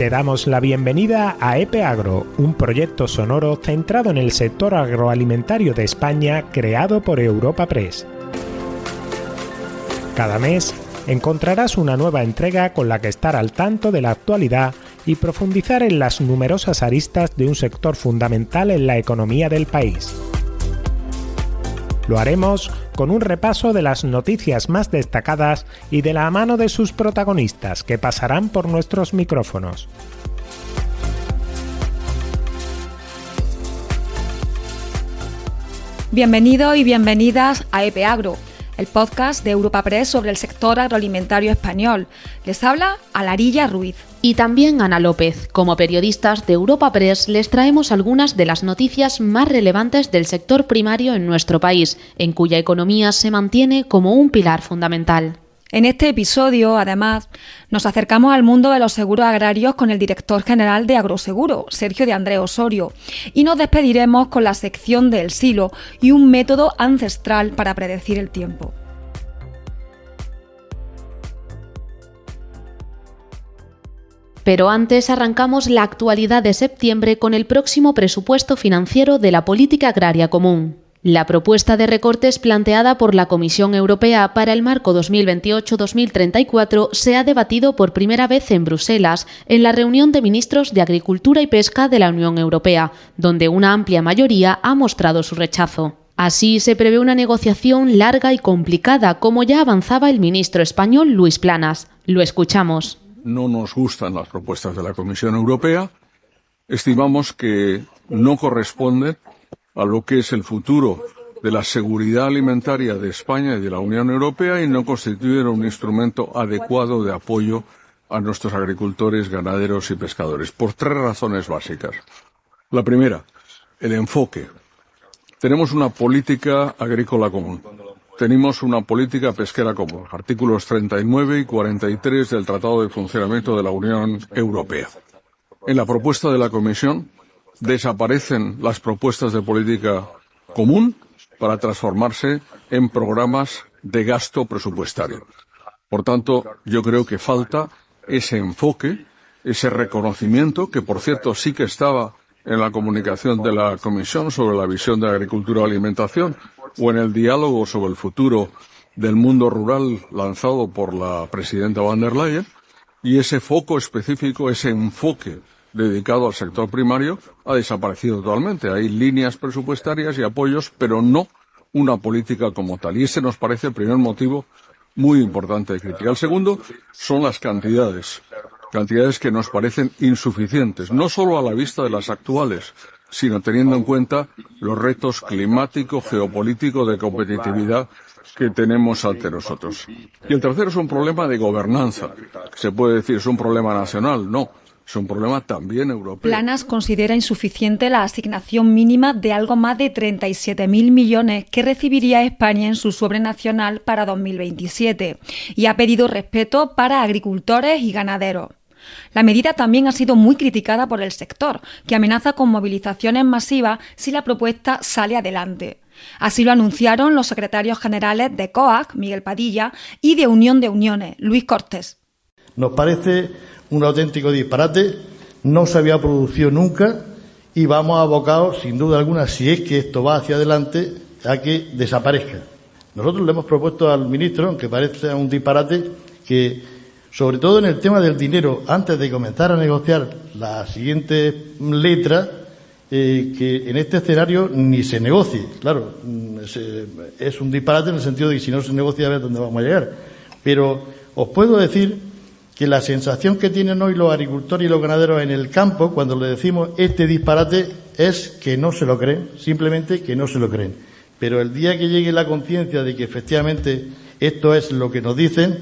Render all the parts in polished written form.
Te damos la bienvenida a EPE Agro, un proyecto sonoro centrado en el sector agroalimentario de España creado por Europa Press. Cada mes encontrarás una nueva entrega con la que estar al tanto de la actualidad y profundizar en las numerosas aristas de un sector fundamental en la economía del país. Lo haremos con un repaso de las noticias más destacadas y de la mano de sus protagonistas que pasarán por nuestros micrófonos. Bienvenidos y bienvenidas a EPE Agro, el podcast de Europa Press sobre el sector agroalimentario español. Les habla Alarilla Ruiz. Y también Ana López. Como periodistas de Europa Press les traemos algunas de las noticias más relevantes del sector primario en nuestro país, en cuya economía se mantiene como un pilar fundamental. En este episodio, además, nos acercamos al mundo de los seguros agrarios con el director general de Agroseguro, Sergio de Andrés Osorio, y nos despediremos con la sección del silo y un método ancestral para predecir el tiempo. Pero antes arrancamos la actualidad de septiembre con el próximo presupuesto financiero de la Política Agraria Común. La propuesta de recortes planteada por la Comisión Europea para el marco 2028-2034 se ha debatido por primera vez en Bruselas, en la reunión de ministros de Agricultura y Pesca de la Unión Europea, donde una amplia mayoría ha mostrado su rechazo. Así se prevé una negociación larga y complicada, como ya avanzaba el ministro español Luis Planas. Lo escuchamos. No nos gustan las propuestas de la Comisión Europea. Estimamos que no corresponden a lo que es el futuro de la seguridad alimentaria de España y de la Unión Europea y no constituyen un instrumento adecuado de apoyo a nuestros agricultores, ganaderos y pescadores, por tres razones básicas. La primera, el enfoque. Tenemos una política agrícola común. Tenemos una política pesquera común, artículos 39 y 43 del Tratado de Funcionamiento de la Unión Europea. En la propuesta de la Comisión desaparecen las propuestas de política común para transformarse en programas de gasto presupuestario. Por tanto, yo creo que falta ese enfoque, ese reconocimiento, que por cierto sí que estaba en la comunicación de la Comisión sobre la visión de agricultura y alimentación, o en el diálogo sobre el futuro del mundo rural lanzado por la presidenta Van der Leyen, y ese foco específico, ese enfoque dedicado al sector primario ha desaparecido totalmente. Hay líneas presupuestarias y apoyos, pero no una política como tal. Y ese nos parece el primer motivo muy importante de crítica. El segundo son las cantidades que nos parecen insuficientes, no solo a la vista de las actuales, sino teniendo en cuenta los retos climáticos, geopolíticos, de competitividad que tenemos ante nosotros. Y el tercero es un problema de gobernanza. Se puede decir, es un problema nacional. No, es un problema también europeo. Planas considera insuficiente la asignación mínima de algo más de 37.000 millones que recibiría España en su sobrenacional para 2027 y ha pedido respeto para agricultores y ganaderos. La medida también ha sido muy criticada por el sector, que amenaza con movilizaciones masivas si la propuesta sale adelante. Así lo anunciaron los secretarios generales de COAG, Miguel Padilla, y de Unión de Uniones, Luis Cortés. Nos parece un auténtico disparate, no se había producido nunca y vamos abocados, sin duda alguna, si es que esto va hacia adelante, a que desaparezca. Nosotros le hemos propuesto al ministro, aunque parece un disparate, que sobre todo en el tema del dinero, antes de comenzar a negociar la siguiente letra, que en este escenario ni se negocie. Claro, es un disparate en el sentido de que si no se negocia, a ver dónde vamos a llegar. Pero os puedo decir que la sensación que tienen hoy los agricultores y los ganaderos en el campo, cuando le decimos este disparate, es que no se lo creen, simplemente que no se lo creen. Pero el día que llegue la conciencia de que efectivamente esto es lo que nos dicen,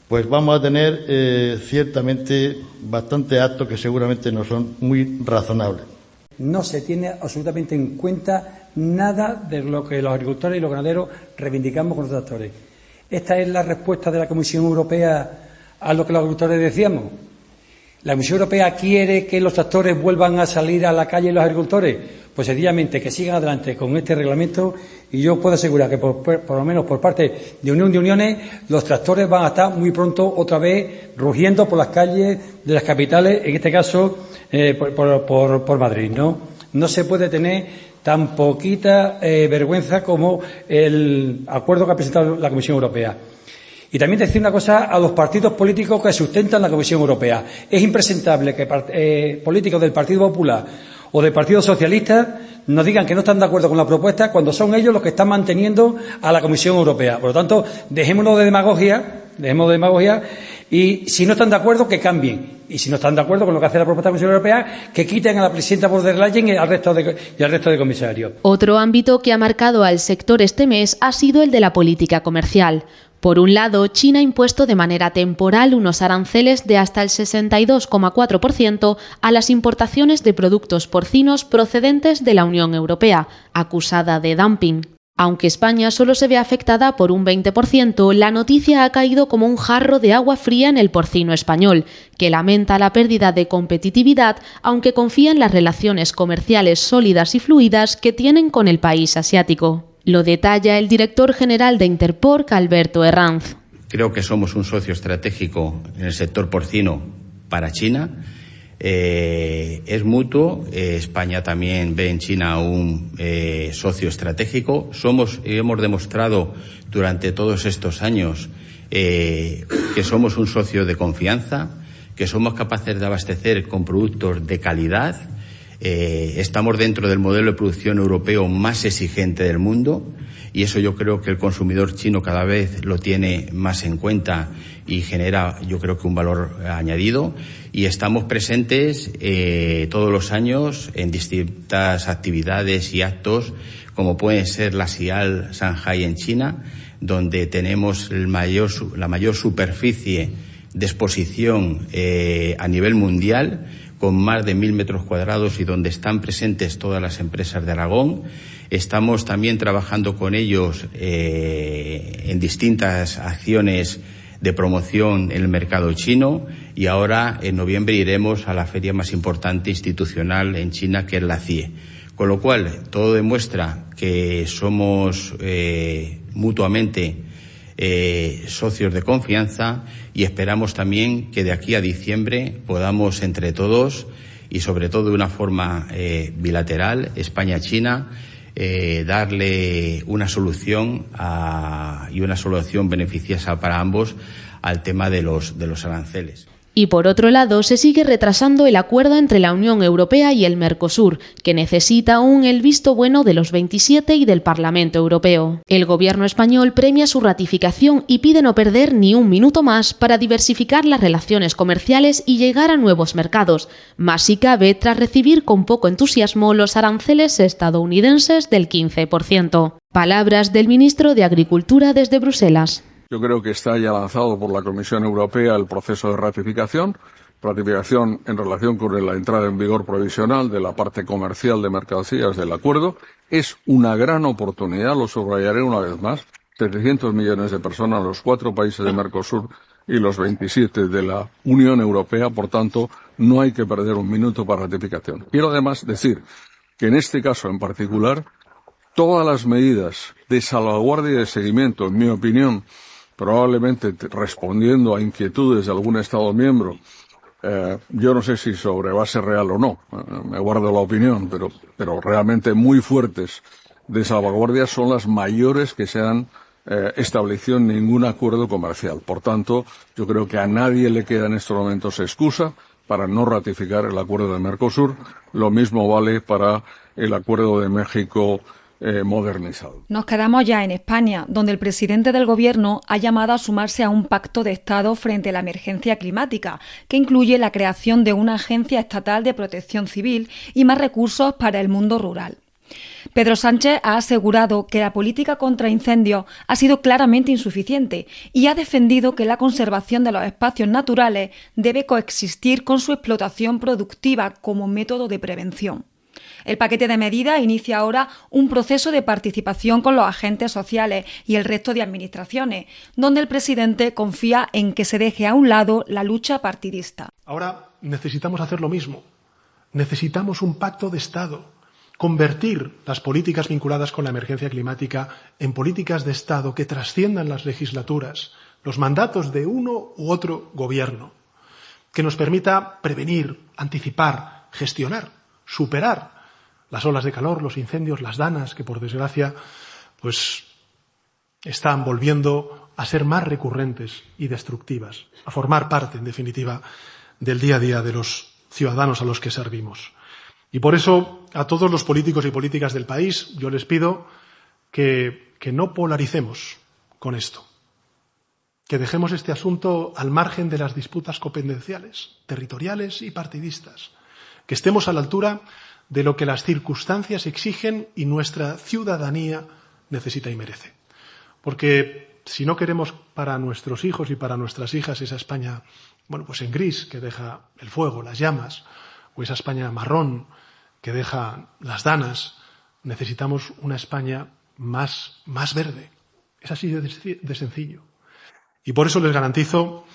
pues vamos a tener ciertamente bastantes actos que seguramente no son muy razonables. No se tiene absolutamente en cuenta nada de lo que los agricultores y los ganaderos reivindicamos con los tractores. Esta es la respuesta de la Comisión Europea a lo que los agricultores decíamos. ¿La Comisión Europea quiere que los tractores vuelvan a salir a la calle los agricultores? Pues sencillamente que sigan adelante con este reglamento y yo puedo asegurar que por lo menos por parte de Unión de Uniones los tractores van a estar muy pronto otra vez rugiendo por las calles de las capitales, en este caso por Madrid, ¿no? No se puede tener tan poquita vergüenza como el acuerdo que ha presentado la Comisión Europea. Y también decir una cosa a los partidos políticos que sustentan la Comisión Europea. Es impresentable que políticos del Partido Popular o del Partido Socialista nos digan que no están de acuerdo con la propuesta cuando son ellos los que están manteniendo a la Comisión Europea. Por lo tanto, dejémonos de demagogia y si no están de acuerdo, que cambien. Y si no están de acuerdo con lo que hace la propuesta de la Comisión Europea, que quiten a la presidenta von der Leyen y al resto de comisarios. Otro ámbito que ha marcado al sector este mes ha sido el de la política comercial. Por un lado, China ha impuesto de manera temporal unos aranceles de hasta el 62,4% a las importaciones de productos porcinos procedentes de la Unión Europea, acusada de dumping. Aunque España solo se ve afectada por un 20%, la noticia ha caído como un jarro de agua fría en el porcino español, que lamenta la pérdida de competitividad, aunque confía en las relaciones comerciales sólidas y fluidas que tienen con el país asiático. Lo detalla el director general de Interporc, Alberto Herranz. Creo que somos un socio estratégico en el sector porcino para China. Es mutuo. España también ve en China un socio estratégico. Hemos demostrado durante todos estos años que somos un socio de confianza, que somos capaces de abastecer con productos de calidad. Estamos dentro del modelo de producción europeo más exigente del mundo y eso yo creo que el consumidor chino cada vez lo tiene más en cuenta y genera, yo creo que un valor añadido. Y estamos presentes todos los años en distintas actividades y actos, como pueden ser la SIAL Shanghai en China, donde tenemos la mayor superficie de exposición a nivel mundial, con más de 1.000 metros cuadrados y donde están presentes todas las empresas de Aragón. Estamos también trabajando con ellos en distintas acciones de promoción en el mercado chino y ahora en noviembre iremos a la feria más importante institucional en China, que es la CIE. Con lo cual, todo demuestra que somos mutuamente socios de confianza y esperamos también que de aquí a diciembre podamos entre todos y sobre todo de una forma bilateral, España-China, darle una solución y una solución beneficiosa para ambos al tema de los aranceles. Y por otro lado, se sigue retrasando el acuerdo entre la Unión Europea y el Mercosur, que necesita aún el visto bueno de los 27 y del Parlamento Europeo. El gobierno español premia su ratificación y pide no perder ni un minuto más para diversificar las relaciones comerciales y llegar a nuevos mercados, más si cabe tras recibir con poco entusiasmo los aranceles estadounidenses del 15%. Palabras del ministro de Agricultura desde Bruselas. Yo creo que está ya lanzado por la Comisión Europea el proceso de ratificación en relación con la entrada en vigor provisional de la parte comercial de mercancías del acuerdo. Es una gran oportunidad, lo subrayaré una vez más, 700 millones de personas, los 4 países de Mercosur y los 27 de la Unión Europea, por tanto, no hay que perder un minuto para ratificación. Quiero además decir que en este caso en particular, todas las medidas de salvaguardia y de seguimiento, en mi opinión, probablemente respondiendo a inquietudes de algún Estado miembro, yo no sé si sobre base real o no, me guardo la opinión, pero realmente muy fuertes de salvaguardia son las mayores que se han establecido en ningún acuerdo comercial. Por tanto, yo creo que a nadie le queda en estos momentos excusa para no ratificar el acuerdo de Mercosur. Lo mismo vale para el acuerdo de México modernizado. Nos quedamos ya en España, donde el presidente del Gobierno ha llamado a sumarse a un pacto de Estado frente a la emergencia climática, que incluye la creación de una agencia estatal de protección civil y más recursos para el mundo rural. Pedro Sánchez ha asegurado que la política contra incendios ha sido claramente insuficiente y ha defendido que la conservación de los espacios naturales debe coexistir con su explotación productiva como método de prevención. El paquete de medidas inicia ahora un proceso de participación con los agentes sociales y el resto de administraciones, donde el presidente confía en que se deje a un lado la lucha partidista. Ahora necesitamos hacer lo mismo. Necesitamos un pacto de Estado, convertir las políticas vinculadas con la emergencia climática en políticas de Estado que trasciendan las legislaturas, los mandatos de uno u otro gobierno, que nos permita prevenir, anticipar, gestionar, superar las olas de calor, los incendios, las danas, que por desgracia pues están volviendo a ser más recurrentes y destructivas, a formar parte, en definitiva, del día a día de los ciudadanos a los que servimos. Y por eso, a todos los políticos y políticas del país, yo les pido que no polaricemos con esto, que dejemos este asunto al margen de las disputas competenciales, territoriales y partidistas, que estemos a la altura de lo que las circunstancias exigen y nuestra ciudadanía necesita y merece. Porque si no queremos para nuestros hijos y para nuestras hijas esa España, pues en gris, que deja el fuego, las llamas, o esa España marrón, que deja las danas, necesitamos una España más verde. Es así de sencillo. Y por eso les garantizo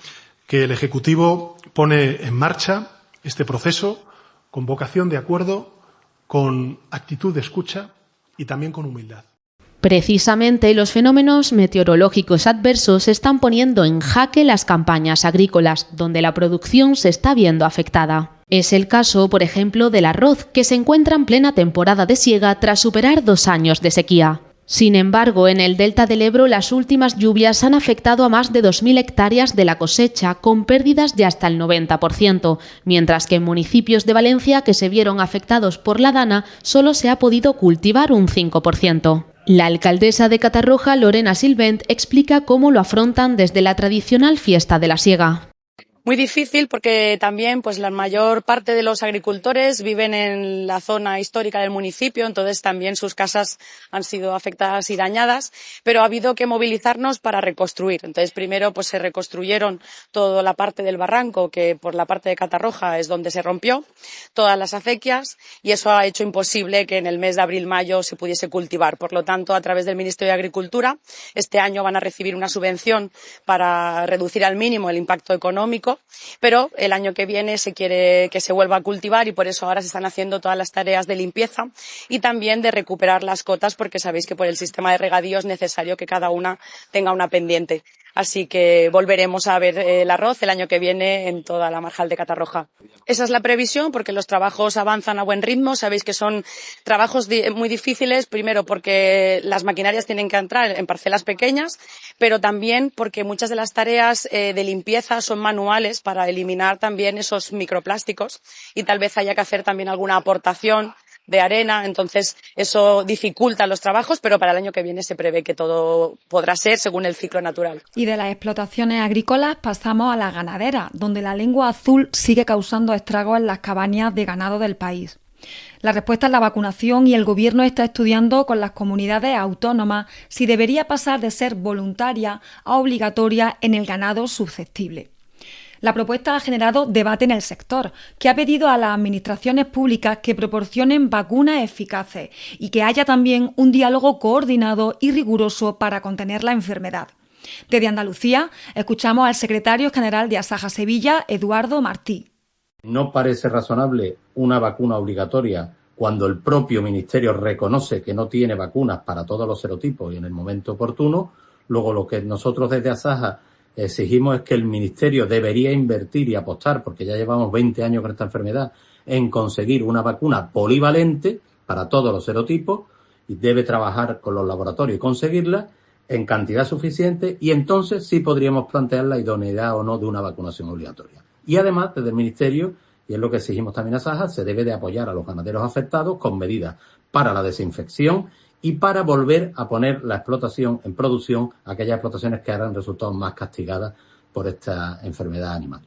que el Ejecutivo pone en marcha este proceso con vocación de acuerdo, con actitud de escucha y también con humildad. Precisamente los fenómenos meteorológicos adversos están poniendo en jaque las campañas agrícolas, donde la producción se está viendo afectada. Es el caso, por ejemplo, del arroz, que se encuentra en plena temporada de siega tras superar 2 años de sequía. Sin embargo, en el delta del Ebro las últimas lluvias han afectado a más de 2.000 hectáreas de la cosecha, con pérdidas de hasta el 90%, mientras que en municipios de Valencia que se vieron afectados por la dana solo se ha podido cultivar un 5%. La alcaldesa de Catarroja, Lorena Silvent, explica cómo lo afrontan desde la tradicional fiesta de la siega. Muy difícil porque también la mayor parte de los agricultores viven en la zona histórica del municipio, entonces también sus casas han sido afectadas y dañadas, pero ha habido que movilizarnos para reconstruir. Entonces primero se reconstruyeron toda la parte del barranco, que por la parte de Catarroja es donde se rompió, todas las acequias, y eso ha hecho imposible que en el mes de abril-mayo se pudiese cultivar. Por lo tanto, a través del Ministerio de Agricultura, este año van a recibir una subvención para reducir al mínimo el impacto económico, pero el año que viene se quiere que se vuelva a cultivar y por eso ahora se están haciendo todas las tareas de limpieza y también de recuperar las cotas, porque sabéis que por el sistema de regadío es necesario que cada una tenga una pendiente. Así que volveremos a ver el arroz el año que viene en toda la marjal de Catarroja. Esa es la previsión, porque los trabajos avanzan a buen ritmo. Sabéis que son trabajos muy difíciles, primero porque las maquinarias tienen que entrar en parcelas pequeñas, pero también porque muchas de las tareas de limpieza son manuales para eliminar también esos microplásticos y tal vez haya que hacer también alguna aportación de arena, entonces eso dificulta los trabajos, pero para el año que viene se prevé que todo podrá ser según el ciclo natural. Y de las explotaciones agrícolas pasamos a la ganadera, donde la lengua azul sigue causando estragos en las cabañas de ganado del país. La respuesta es la vacunación y el Gobierno está estudiando con las comunidades autónomas si debería pasar de ser voluntaria a obligatoria en el ganado susceptible. La propuesta ha generado debate en el sector, que ha pedido a las administraciones públicas que proporcionen vacunas eficaces y que haya también un diálogo coordinado y riguroso para contener la enfermedad. Desde Andalucía, escuchamos al secretario general de Asaja Sevilla, Eduardo Martí. No parece razonable una vacuna obligatoria cuando el propio Ministerio reconoce que no tiene vacunas para todos los serotipos y en el momento oportuno. Luego, lo que nosotros desde Asaja exigimos es que el Ministerio debería invertir y apostar, porque ya llevamos 20 años con esta enfermedad, en conseguir una vacuna polivalente para todos los serotipos y debe trabajar con los laboratorios y conseguirla en cantidad suficiente y entonces sí podríamos plantear la idoneidad o no de una vacunación obligatoria. Y además, desde el Ministerio, y es lo que exigimos también a Asaja, se debe de apoyar a los ganaderos afectados con medidas para la desinfección y para volver a poner la explotación en producción, aquellas explotaciones que hayan resultado más castigadas por esta enfermedad animal.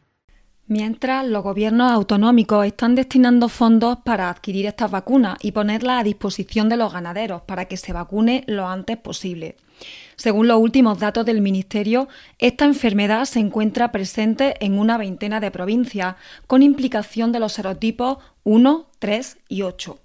Mientras, los gobiernos autonómicos están destinando fondos para adquirir estas vacunas y ponerlas a disposición de los ganaderos para que se vacune lo antes posible. Según los últimos datos del Ministerio, esta enfermedad se encuentra presente en una veintena de provincias, con implicación de los serotipos 1, 3 y 8.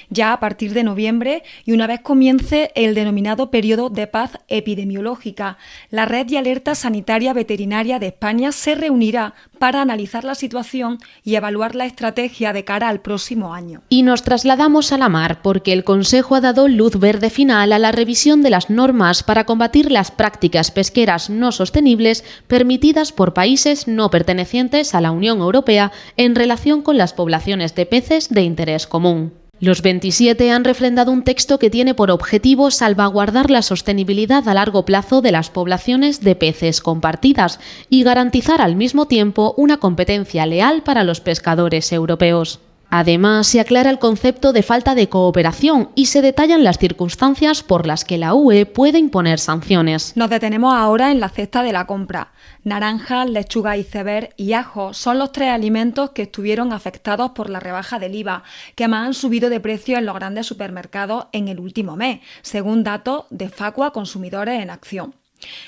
Ya a partir de noviembre y una vez comience el denominado periodo de paz epidemiológica, la Red de Alerta Sanitaria Veterinaria de España se reunirá para analizar la situación y evaluar la estrategia de cara al próximo año. Y nos trasladamos a la mar porque el Consejo ha dado luz verde final a la revisión de las normas para combatir las prácticas pesqueras no sostenibles permitidas por países no pertenecientes a la Unión Europea en relación con las poblaciones de peces de interés común. Los 27 han refrendado un texto que tiene por objetivo salvaguardar la sostenibilidad a largo plazo de las poblaciones de peces compartidas y garantizar al mismo tiempo una competencia leal para los pescadores europeos. Además, se aclara el concepto de falta de cooperación y se detallan las circunstancias por las que la UE puede imponer sanciones. Nos detenemos ahora en la cesta de la compra. Naranja, lechuga, iceberg y ajo son los 3 alimentos que estuvieron afectados por la rebaja del IVA, que más han subido de precio en los grandes supermercados en el último mes, según datos de Facua Consumidores en Acción.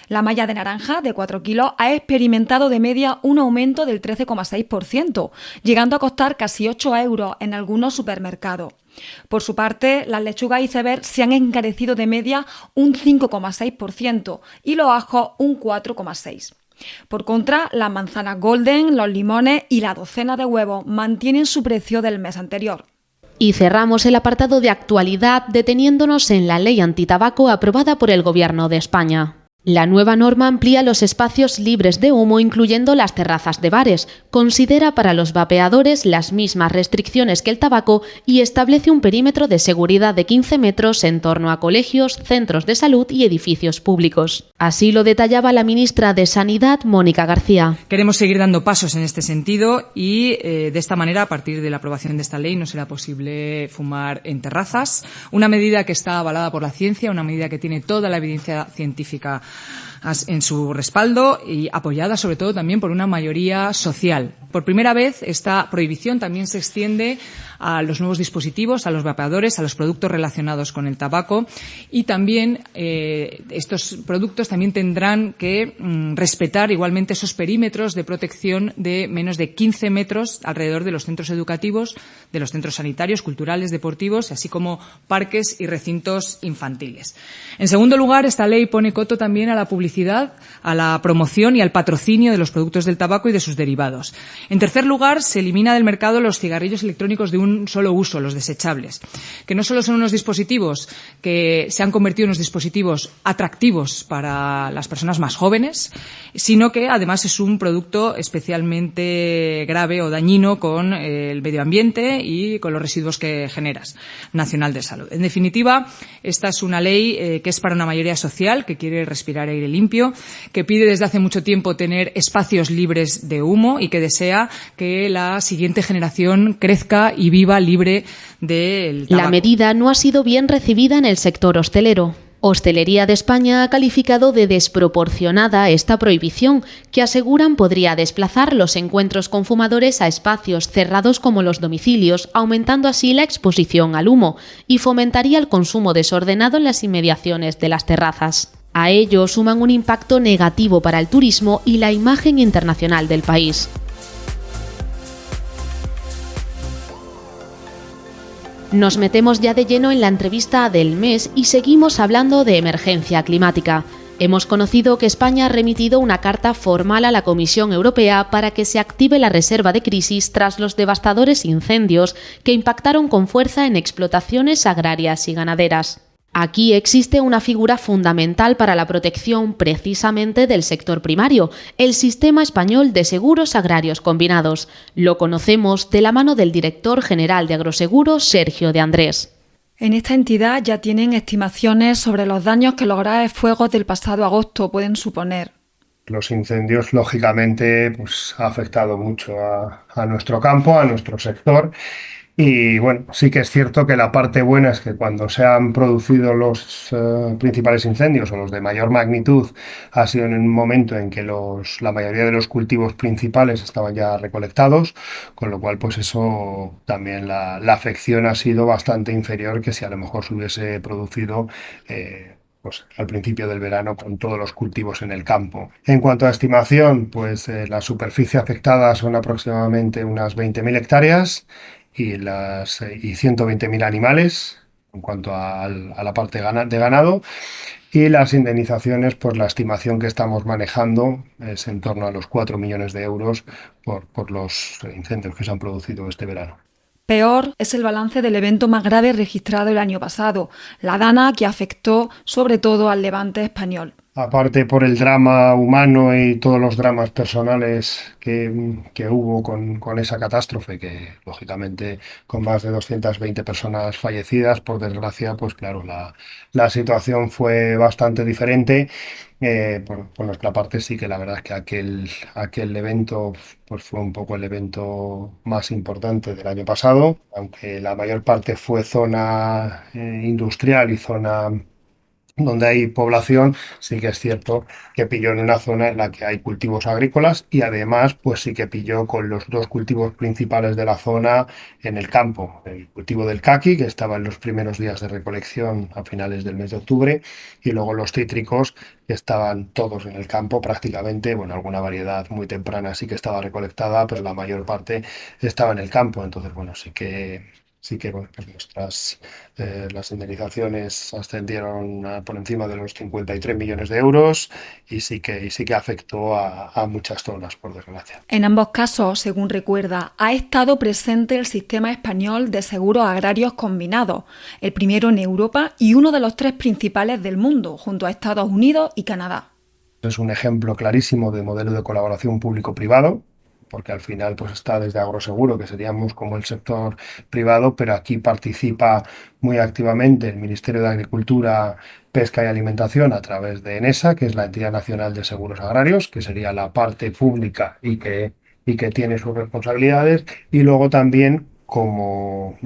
La malla de naranja de 4 kilos ha experimentado de media un aumento del 13,6%, llegando a costar casi 8 euros en algunos supermercados. Por su parte, las lechugas iceberg se han encarecido de media un 5,6% y los ajos un 4,6%. Por contra, las manzanas golden, los limones y la docena de huevos mantienen su precio del mes anterior. Y cerramos el apartado de actualidad deteniéndonos en la ley antitabaco aprobada por el Gobierno de España. La nueva norma amplía los espacios libres de humo, incluyendo las terrazas de bares, considera para los vapeadores las mismas restricciones que el tabaco y establece un perímetro de seguridad de 15 metros en torno a colegios, centros de salud y edificios públicos. Así lo detallaba la ministra de Sanidad, Mónica García. Queremos seguir dando pasos en este sentido y de esta manera, a partir de la aprobación de esta ley, no será posible fumar en terrazas. Una medida que está avalada por la ciencia, una medida que tiene toda la evidencia científica en su respaldo y apoyada sobre todo también por una mayoría social. Por primera vez esta prohibición también se extiende a los nuevos dispositivos, a los vapeadores, a los productos relacionados con el tabaco y también estos productos también tendrán que respetar igualmente esos perímetros de protección de menos de 15 metros alrededor de los centros educativos, de los centros sanitarios, culturales, deportivos, así como parques y recintos infantiles. En segundo lugar, esta ley pone coto también a la publicidad, a la promoción y al patrocinio de los productos del tabaco y de sus derivados. En tercer lugar, se elimina del mercado los cigarrillos electrónicos de un solo uso, los desechables, que no solo son unos dispositivos que se han convertido en unos dispositivos atractivos para las personas más jóvenes, sino que además es un producto especialmente grave o dañino con el medio ambiente y con los residuos que generas, Nacional de Salud. En definitiva, esta es una ley que es para una mayoría social que quiere respirar aire limpio, que pide desde hace mucho tiempo tener espacios libres de humo y que desea que la siguiente generación crezca y viva libre del tabaco. La medida no ha sido bien recibida en el sector hostelero. Hostelería de España ha calificado de desproporcionada esta prohibición, que aseguran podría desplazar los encuentros con fumadores a espacios cerrados como los domicilios, aumentando así la exposición al humo, y fomentaría el consumo desordenado en las inmediaciones de las terrazas. A ello suman un impacto negativo para el turismo y la imagen internacional del país. Nos metemos ya de lleno en la entrevista del mes y seguimos hablando de emergencia climática. Hemos conocido que España ha remitido una carta formal a la Comisión Europea para que se active la reserva de crisis tras los devastadores incendios que impactaron con fuerza en explotaciones agrarias y ganaderas. Aquí existe una figura fundamental para la protección precisamente del sector primario, el Sistema Español de Seguros Agrarios Combinados. Lo conocemos de la mano del director general de Agroseguros, Sergio de Andrés. En esta entidad ya tienen estimaciones sobre los daños que los graves fuegos del pasado agosto pueden suponer. Los incendios, lógicamente, ha afectado mucho a nuestro campo, a nuestro sector. Y bueno, sí que es cierto que la parte buena es que cuando se han producido los principales incendios o los de mayor magnitud ha sido en un momento en que la mayoría de los cultivos principales estaban ya recolectados, con lo cual pues eso también la afección ha sido bastante inferior que si a lo mejor se hubiese producido al principio del verano con todos los cultivos en el campo. En cuanto a estimación, la superficie afectada son aproximadamente unas 20.000 hectáreas y 120.000 animales en cuanto a la parte de ganado. Y las indemnizaciones, pues la estimación que estamos manejando es en torno a los 4 millones de euros por los incendios que se han producido este verano. Peor es el balance del evento más grave registrado el año pasado, la Dana, que afectó sobre todo al levante español. Aparte por el drama humano y todos los dramas personales que hubo con esa catástrofe, que lógicamente con más de 220 personas fallecidas, por desgracia, pues claro, la situación fue bastante diferente. Por nuestra parte sí que la verdad es que aquel evento pues fue un poco el evento más importante del año pasado, aunque la mayor parte fue zona industrial y zona donde hay población. Sí que es cierto que pilló en una zona en la que hay cultivos agrícolas y además pues sí que pilló con los dos cultivos principales de la zona en el campo. El cultivo del caqui, que estaba en los primeros días de recolección a finales del mes de octubre, y luego los cítricos, que estaban todos en el campo prácticamente. Bueno, alguna variedad muy temprana sí que estaba recolectada, pero la mayor parte estaba en el campo. Entonces, bueno, sí que bueno, pues las indemnizaciones ascendieron por encima de los 53 millones de euros y sí que afectó a muchas zonas, por desgracia. En ambos casos, según recuerda, ha estado presente el sistema español de seguros agrarios combinados, el primero en Europa y uno de los 3 principales del mundo, junto a Estados Unidos y Canadá. Es un ejemplo clarísimo de modelo de colaboración público-privado, porque al final pues está desde Agroseguro, que seríamos como el sector privado, pero aquí participa muy activamente el Ministerio de Agricultura, Pesca y Alimentación a través de ENESA, que es la Entidad Nacional de Seguros Agrarios, que sería la parte pública y que tiene sus responsabilidades, y luego también como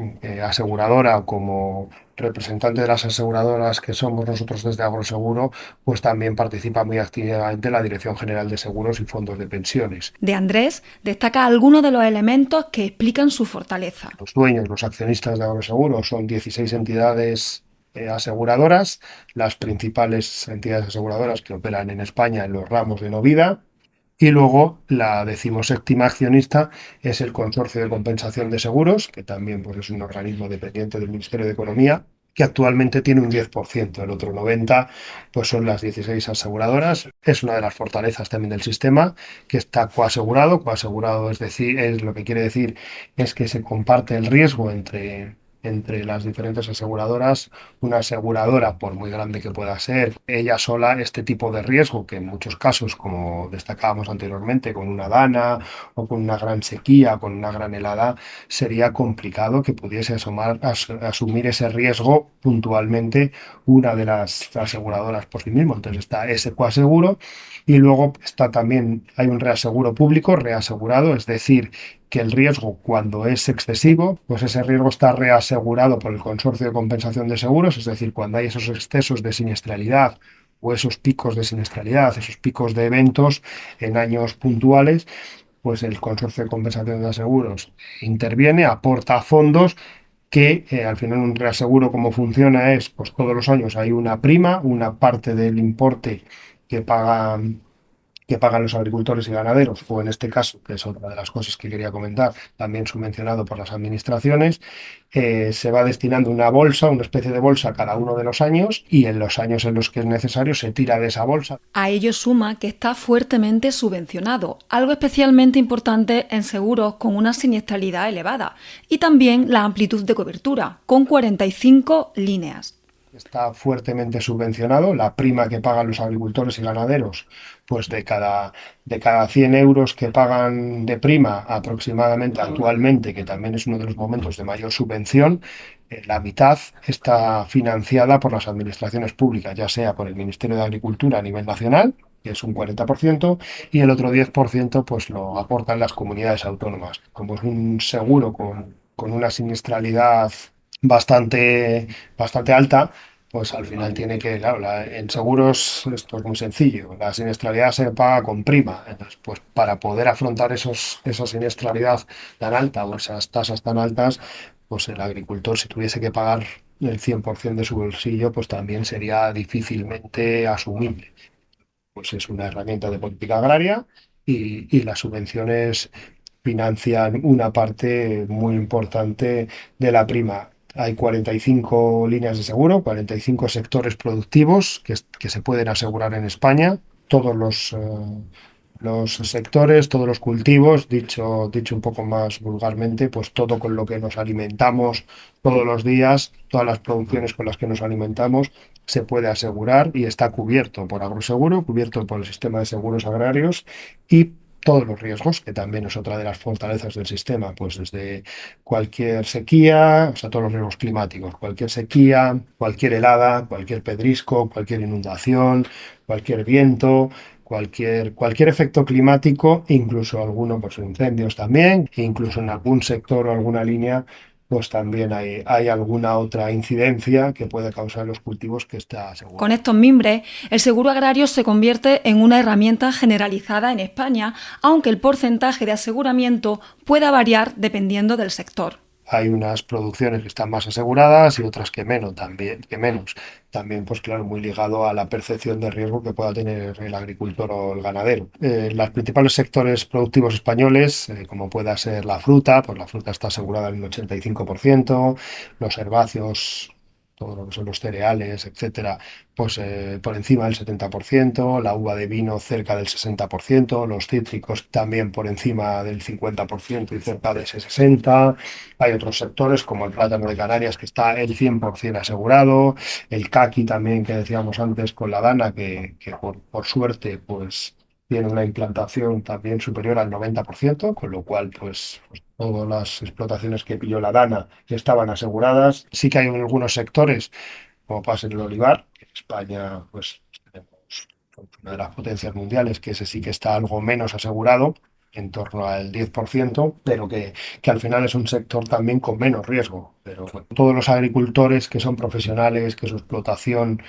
aseguradora o como representante de las aseguradoras que somos nosotros desde Agroseguro, pues también participa muy activamente la Dirección General de Seguros y Fondos de Pensiones. De Andrés destaca algunos de los elementos que explican su fortaleza. Los dueños, los accionistas de Agroseguro son 16 entidades aseguradoras, las principales entidades aseguradoras que operan en España en los ramos de no vida. Y luego la 17ª accionista es el Consorcio de Compensación de Seguros, que también pues, es un organismo dependiente del Ministerio de Economía, que actualmente tiene un 10%, el otro 90% pues son las 16 aseguradoras. Es una de las fortalezas también del sistema, que está coasegurado. Coasegurado es lo que quiere decir es que se comparte el riesgo entre las diferentes aseguradoras. Una aseguradora, por muy grande que pueda ser, ella sola, este tipo de riesgo, que en muchos casos, como destacábamos anteriormente, con una dana o con una gran sequía, con una gran helada, sería complicado que pudiese asumir ese riesgo puntualmente una de las aseguradoras por sí mismo. Entonces está ese coaseguro y luego está también, hay un reaseguro público, reasegurado, es decir, que el riesgo, cuando es excesivo, pues ese riesgo está reasegurado por el Consorcio de Compensación de Seguros, es decir, cuando hay esos excesos de siniestralidad o esos picos de siniestralidad, esos picos de eventos en años puntuales, pues el Consorcio de Compensación de Seguros interviene, aporta fondos que al final un reaseguro, como funciona es, pues todos los años hay una prima, una parte del importe que pagan los agricultores y ganaderos, o en este caso, que es otra de las cosas que quería comentar, también subvencionado por las administraciones, se va destinando una bolsa, una especie de bolsa cada uno de los años, y en los años en los que es necesario se tira de esa bolsa. A ello suma que está fuertemente subvencionado, algo especialmente importante en seguros con una siniestralidad elevada, y también la amplitud de cobertura, con 45 líneas. Está fuertemente subvencionado. La prima que pagan los agricultores y ganaderos, pues de cada 100 euros que pagan de prima aproximadamente actualmente, que también es uno de los momentos de mayor subvención, la mitad está financiada por las administraciones públicas, ya sea por el Ministerio de Agricultura a nivel nacional, que es un 40%, y el otro 10% pues lo aportan las comunidades autónomas. Como es un seguro con una siniestralidad bastante alta, pues al final tiene que, claro, en seguros esto es muy sencillo, la siniestralidad se paga con prima. Entonces, pues para poder afrontar esa siniestralidad tan alta o esas tasas tan altas, pues el agricultor, si tuviese que pagar el 100% de su bolsillo, pues también sería difícilmente asumible. Pues es una herramienta de política agraria y las subvenciones financian una parte muy importante de la prima. Hay 45 líneas de seguro, 45 sectores productivos que se pueden asegurar en España. Todos los sectores, todos los cultivos, dicho un poco más vulgarmente, pues todo con lo que nos alimentamos todos los días, todas las producciones con las que nos alimentamos, se puede asegurar y está cubierto por Agroseguro, cubierto por el sistema de seguros agrarios y todos los riesgos, que también es otra de las fortalezas del sistema, pues desde cualquier sequía, o sea, todos los riesgos climáticos, cualquier sequía, cualquier helada, cualquier pedrisco, cualquier inundación, cualquier viento, cualquier efecto climático, incluso algunos pues, incendios también, e incluso en algún sector o alguna línea, pues también hay alguna otra incidencia que puede causar los cultivos que está asegurado. Con estos mimbres, el seguro agrario se convierte en una herramienta generalizada en España, aunque el porcentaje de aseguramiento pueda variar dependiendo del sector. Hay unas producciones que están más aseguradas y otras que menos. También, pues claro, muy ligado a la percepción de riesgo que pueda tener el agricultor o el ganadero. Los principales sectores productivos españoles, como pueda ser la fruta, pues la fruta está asegurada en un 85%, los herbáceos, todo lo que son los cereales, etcétera, pues por encima del 70%, la uva de vino cerca del 60%, los cítricos también por encima del 50% y cerca de ese 60%. Hay otros sectores como el plátano de Canarias que está el 100% asegurado, el caqui también que decíamos antes con la dana que por suerte pues tiene una implantación también superior al 90%, con lo cual pues todas las explotaciones que pilló la dana estaban aseguradas. Sí que hay algunos sectores, como pasa en el olivar, que en España pues tenemos una de las potencias mundiales, que ese sí que está algo menos asegurado, en torno al 10%, pero que al final es un sector también con menos riesgo. Pero bueno, todos los agricultores que son profesionales, que su explotación,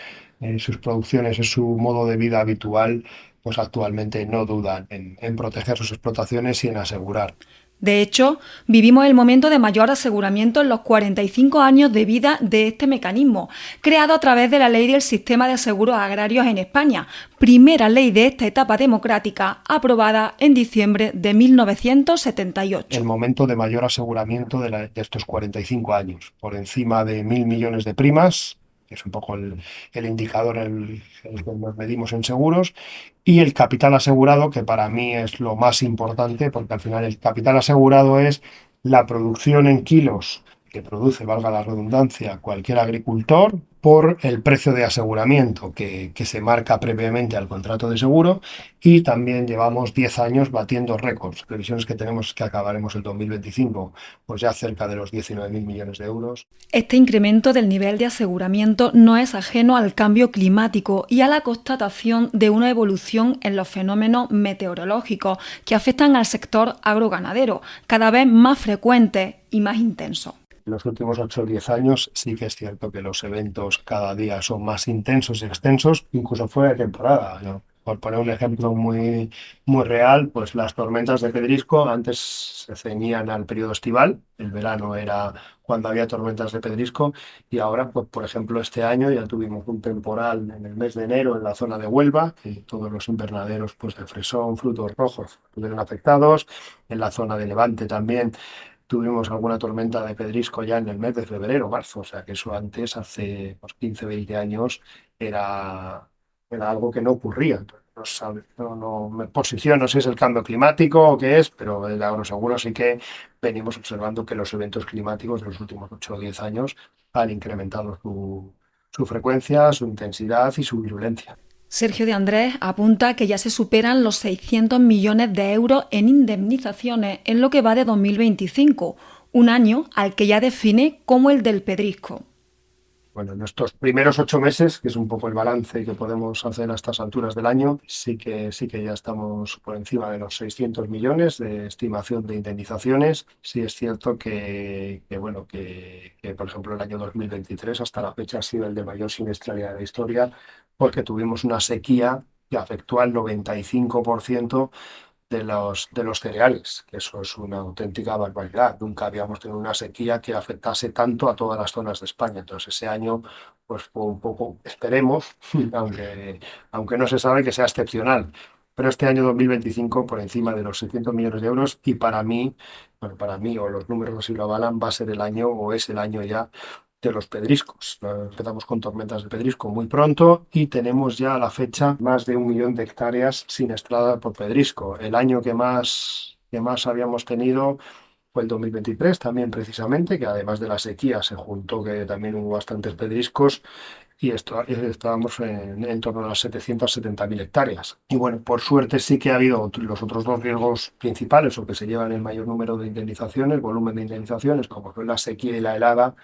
sus producciones es su modo de vida habitual, pues actualmente no dudan en proteger sus explotaciones y en asegurar. De hecho, vivimos el momento de mayor aseguramiento en los 45 años de vida de este mecanismo, creado a través de la Ley del Sistema de Seguros Agrarios en España, primera ley de esta etapa democrática aprobada en diciembre de 1978. El momento de mayor aseguramiento de estos 45 años, por encima de 1.000 millones de primas, que es un poco el indicador el que nos medimos en seguros, y el capital asegurado, que para mí es lo más importante, porque al final el capital asegurado es la producción en kilos que produce, valga la redundancia, cualquier agricultor por el precio de aseguramiento que se marca previamente al contrato de seguro, y también llevamos 10 años batiendo récords. Previsiones que tenemos es que acabaremos el 2025 pues ya cerca de los 19.000 millones de euros. Este incremento del nivel de aseguramiento no es ajeno al cambio climático y a la constatación de una evolución en los fenómenos meteorológicos que afectan al sector agroganadero, cada vez más frecuentes y más intensos. En los últimos 8 o 10 años sí que es cierto que los eventos cada día son más intensos y extensos, incluso fuera de temporada, ¿no? Por poner un ejemplo muy real, pues las tormentas de pedrisco antes se ceñían al periodo estival, el verano era cuando había tormentas de pedrisco, y ahora, pues por ejemplo, este año ya tuvimos un temporal en el mes de enero en la zona de Huelva, y todos los invernaderos pues de fresón, frutos rojos estuvieron afectados, en la zona de Levante también. Tuvimos alguna tormenta de pedrisco ya en el mes de febrero, marzo, o sea que eso antes, hace 15, 20 años, era algo que no ocurría. No me posiciono si es el cambio climático o qué es, pero el agroseguro sí que venimos observando que los eventos climáticos de los últimos 8 o 10 años han incrementado su frecuencia, su intensidad y su virulencia. Sergio de Andrés apunta que ya se superan los 600 millones de euros en indemnizaciones en lo que va de 2025, un año al que ya define como el del pedrisco. Bueno, en estos primeros 8 meses, que es un poco el balance que podemos hacer a estas alturas del año, sí que ya estamos por encima de los 600 millones de estimación de indemnizaciones. Sí es cierto que por ejemplo, el año 2023 hasta la fecha ha sido el de mayor siniestralidad de la historia, porque tuvimos una sequía que afectó al 95% de los cereales, que eso es una auténtica barbaridad. Nunca habíamos tenido una sequía que afectase tanto a todas las zonas de España. Entonces ese año pues fue un poco, esperemos, aunque no se sabe, que sea excepcional. pero este año 2025 por encima de los 600 millones de euros y para mí, bueno, para mí o los números así lo avalan, va a ser el año o es el año ya de los pedriscos. Empezamos con tormentas de pedrisco muy pronto y tenemos ya a la fecha más de 1 millón de hectáreas siniestradas por pedrisco. El año que más habíamos tenido fue el 2023 también precisamente, que además de la sequía se juntó que también hubo bastantes pedriscos y estábamos en torno a las 770.000 hectáreas. Y bueno, por suerte sí que ha habido los otros dos riesgos principales o que se llevan el mayor número de indemnizaciones, volumen de indemnizaciones, como fue la sequía y la helada,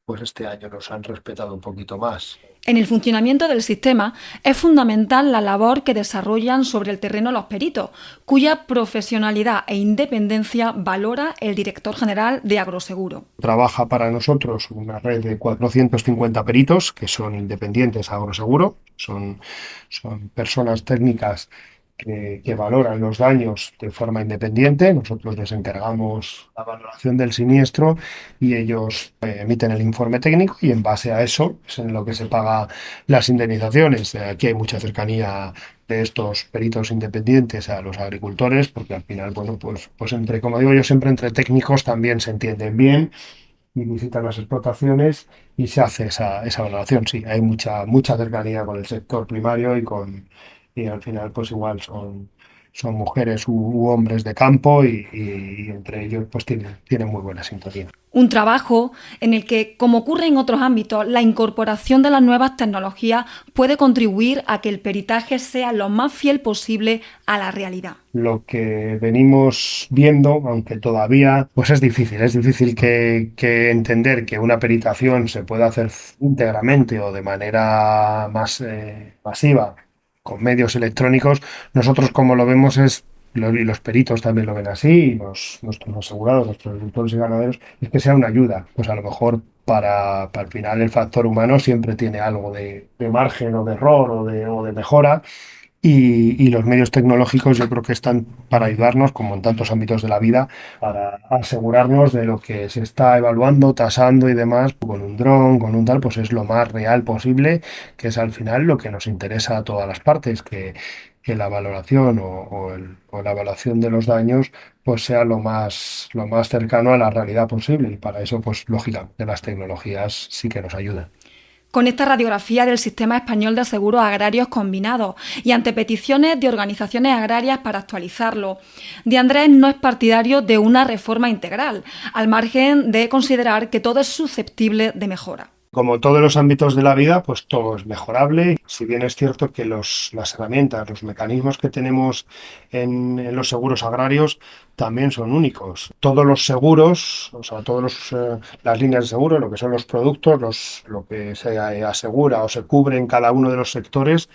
pues este año nos han respetado un poquito más. En el funcionamiento del sistema es fundamental la labor que desarrollan sobre el terreno los peritos, cuya profesionalidad e independencia valora el director general de Agroseguro. Trabaja para nosotros una red de 450 peritos que son independientes a Agroseguro, son personas técnicas que valoran los daños de forma independiente. Nosotros les encargamos la valoración del siniestro y ellos emiten el informe técnico y en base a eso es en lo que se paga las indemnizaciones. Aquí hay mucha cercanía de estos peritos independientes a los agricultores porque al final, bueno, pues entre, como digo yo siempre, entre técnicos también se entienden bien y visitan las explotaciones y se hace esa valoración. Sí, hay mucha cercanía con el sector primario y al final pues igual son mujeres u hombres de campo y entre ellos pues tienen muy buena sintonía. Un trabajo en el que, como ocurre en otros ámbitos, la incorporación de las nuevas tecnologías puede contribuir a que el peritaje sea lo más fiel posible a la realidad. Lo que venimos viendo, aunque todavía pues es difícil que entender que una peritación se pueda hacer íntegramente o de manera más masiva con medios electrónicos. Nosotros como lo vemos y los peritos también lo ven así, y nuestros asegurados, nuestros agricultores y ganaderos, es que sea una ayuda. Pues a lo mejor para al final el factor humano siempre tiene algo de margen o de error o de mejora. Y los medios tecnológicos yo creo que están para ayudarnos, como en tantos ámbitos de la vida, para asegurarnos de lo que se está evaluando, tasando y demás, con un dron, con un tal, pues es lo más real posible, que es al final lo que nos interesa a todas las partes, que la valoración o la evaluación de los daños pues sea lo más cercano a la realidad posible. Y para eso, pues lógicamente, las tecnologías sí que nos ayudan. Con esta radiografía del Sistema Español de Seguros Agrarios Combinados y ante peticiones de organizaciones agrarias para actualizarlo, De Andrés no es partidario de una reforma integral, al margen de considerar que todo es susceptible de mejora. Como en todos los ámbitos de la vida, pues todo es mejorable. Si bien es cierto que las herramientas, los mecanismos que tenemos en los seguros agrarios también son únicos. Todos los seguros, o sea, las líneas de seguro, lo que son los productos, lo que se asegura o se cubre en cada uno de los sectores,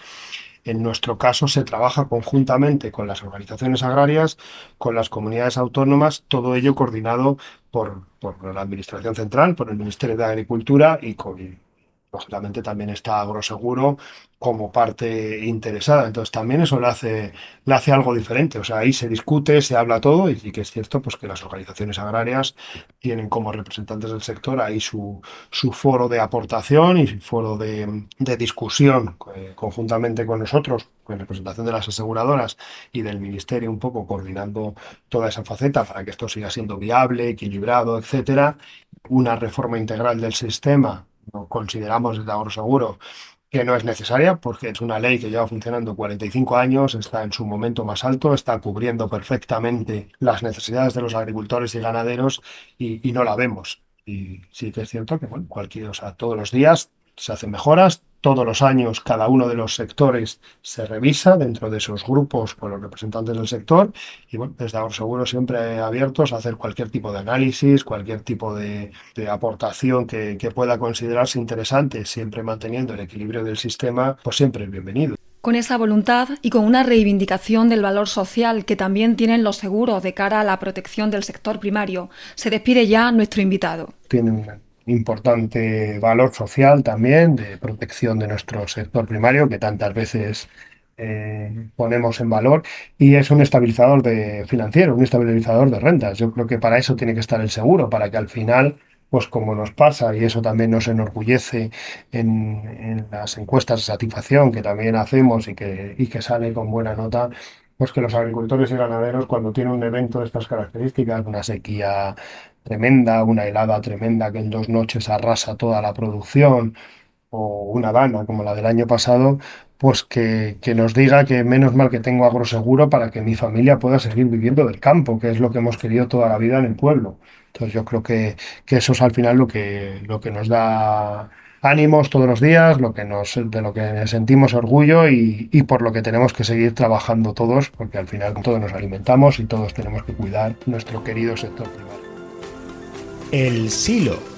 en nuestro caso se trabaja conjuntamente con las organizaciones agrarias, con las comunidades autónomas, todo ello coordinado por la Administración Central, por el Ministerio de Agricultura y lógicamente también está Agroseguro como parte interesada. Entonces también eso le hace algo diferente. O sea, ahí se discute, se habla todo y sí que es cierto pues que las organizaciones agrarias tienen como representantes del sector ahí su foro de aportación y su foro de discusión conjuntamente con nosotros, con representación de las aseguradoras y del Ministerio un poco coordinando toda esa faceta para que esto siga siendo viable, equilibrado, etcétera. Una reforma integral del sistema consideramos desde Agroseguro que no es necesaria porque es una ley que lleva funcionando 45 años, está en su momento más alto, está cubriendo perfectamente las necesidades de los agricultores y ganaderos y no la vemos. Y sí que es cierto que bueno, todos los días se hacen mejoras, todos los años cada uno de los sectores se revisa dentro de esos grupos con los representantes del sector y bueno, desde Agroseguro siempre abiertos a hacer cualquier tipo de análisis, cualquier tipo de aportación que pueda considerarse interesante, siempre manteniendo el equilibrio del sistema, pues siempre es bienvenido. Con esa voluntad y con una reivindicación del valor social que también tienen los seguros de cara a la protección del sector primario, se despide ya nuestro invitado. Tienen importante valor social también de protección de nuestro sector primario que tantas veces ponemos en valor y es un estabilizador financiero, un estabilizador de rentas. Yo creo que para eso tiene que estar el seguro, para que al final pues como nos pasa, y eso también nos enorgullece en las encuestas de satisfacción que también hacemos y que sale con buena nota, pues que los agricultores y ganaderos, cuando tienen un evento de estas características, una sequía tremenda, una helada tremenda que en 2 noches arrasa toda la producción, o una dana como la del año pasado, pues que nos diga que menos mal que tengo agroseguro para que mi familia pueda seguir viviendo del campo, que es lo que hemos querido toda la vida en el pueblo. Entonces yo creo que eso es al final lo que nos da ánimos todos los días, de lo que sentimos orgullo y por lo que tenemos que seguir trabajando todos, porque al final todos nos alimentamos y todos tenemos que cuidar nuestro querido sector primario. El silo.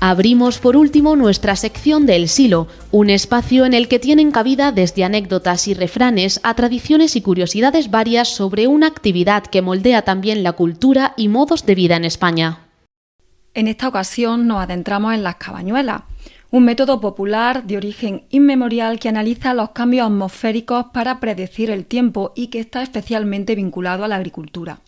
Abrimos por último nuestra sección del Silo, un espacio en el que tienen cabida desde anécdotas y refranes a tradiciones y curiosidades varias sobre una actividad que moldea también la cultura y modos de vida en España. En esta ocasión nos adentramos en las cabañuelas, un método popular de origen inmemorial que analiza los cambios atmosféricos para predecir el tiempo y que está especialmente vinculado a la agricultura.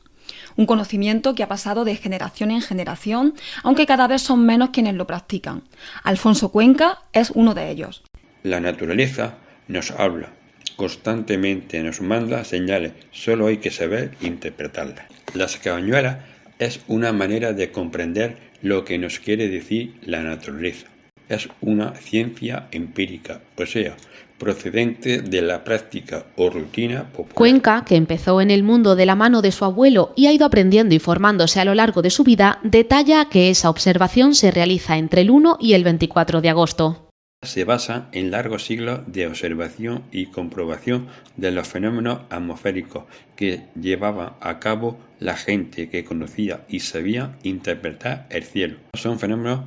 Un conocimiento que ha pasado de generación en generación, aunque cada vez son menos quienes lo practican. Alfonso Cuenca es uno de ellos. La naturaleza nos habla, constantemente nos manda señales, solo hay que saber interpretarlas. Las cabañuelas es una manera de comprender lo que nos quiere decir la naturaleza. Es una ciencia empírica, o sea, procedente de la práctica o rutina popular. Cuenca, que empezó en el mundo de la mano de su abuelo y ha ido aprendiendo y formándose a lo largo de su vida, detalla que esa observación se realiza entre el 1 y el 24 de agosto. Se basa en largos siglos de observación y comprobación de los fenómenos atmosféricos que llevaba a cabo la gente que conocía y sabía interpretar el cielo. Son fenómenos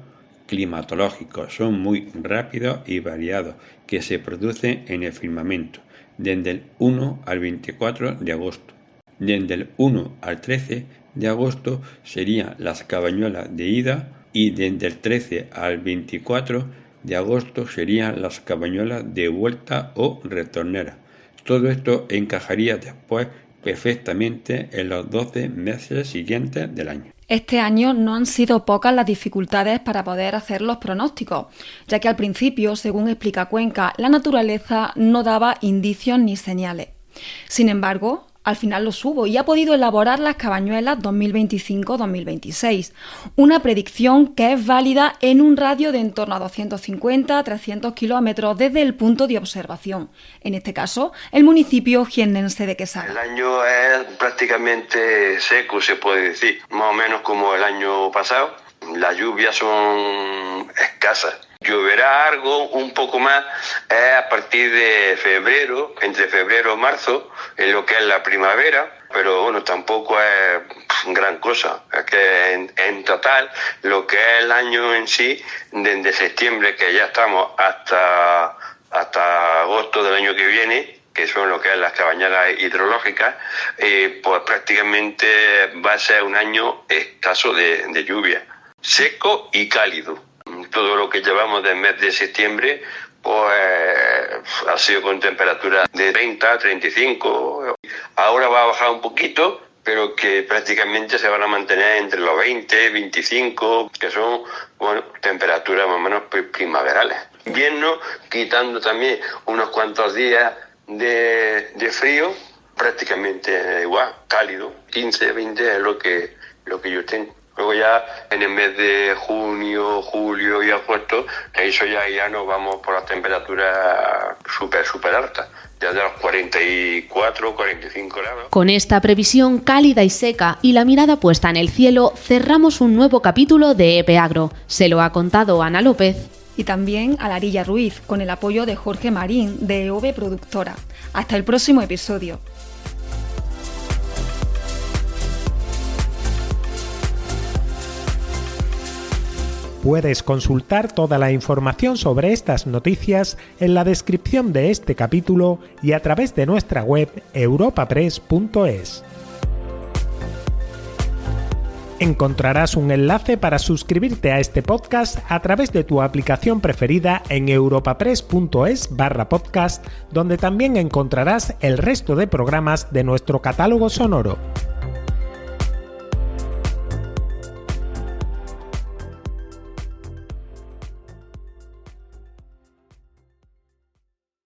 climatológicos, son muy rápidos y variados que se producen en el firmamento desde el 1 al 24 de agosto. Desde el 1 al 13 de agosto serían las cabañuelas de ida y desde el 13 al 24 de agosto serían las cabañuelas de vuelta o retornera. Todo esto encajaría después perfectamente en los 12 meses siguientes del año. Este año no han sido pocas las dificultades para poder hacer los pronósticos, ya que al principio, según explica Cuenca, la naturaleza no daba indicios ni señales. Sin embargo, al final los hubo y ha podido elaborar las cabañuelas 2025-2026, una predicción que es válida en un radio de en torno a 250-300 kilómetros desde el punto de observación, en este caso, el municipio jiennense de Quesada. El año es prácticamente seco, se puede decir, más o menos como el año pasado. Las lluvias son escasas. Lloverá algo, un poco más, a partir de febrero, entre febrero y marzo, en lo que es la primavera, pero bueno, tampoco es gran cosa. Es que en total, lo que es el año en sí, desde septiembre, que ya estamos hasta agosto del año que viene, que son lo que es las cabañuelas hidrológicas, pues prácticamente va a ser un año escaso de lluvia, seco y cálido. Todo lo que llevamos del mes de septiembre pues ha sido con temperaturas de 30 a 35. Ahora va a bajar un poquito, pero que prácticamente se van a mantener entre los 20, 25, que son temperaturas más o menos primaverales. Invierno, quitando también unos cuantos días de frío, prácticamente igual, cálido, 15, 20 es lo que yo tengo. Luego ya en el mes de junio, julio y agosto, eso ya nos vamos por las temperaturas súper altas, ya de los 44, 45 grados. Con esta previsión cálida y seca y la mirada puesta en el cielo, cerramos un nuevo capítulo de EPE Agro. Se lo ha contado Ana López. Y también a Larilla Ruiz, con el apoyo de Jorge Marín, de EOVE Productora. Hasta el próximo episodio. Puedes consultar toda la información sobre estas noticias en la descripción de este capítulo y a través de nuestra web europapress.es. Encontrarás un enlace para suscribirte a este podcast a través de tu aplicación preferida en europapress.es/podcast, donde también encontrarás el resto de programas de nuestro catálogo sonoro.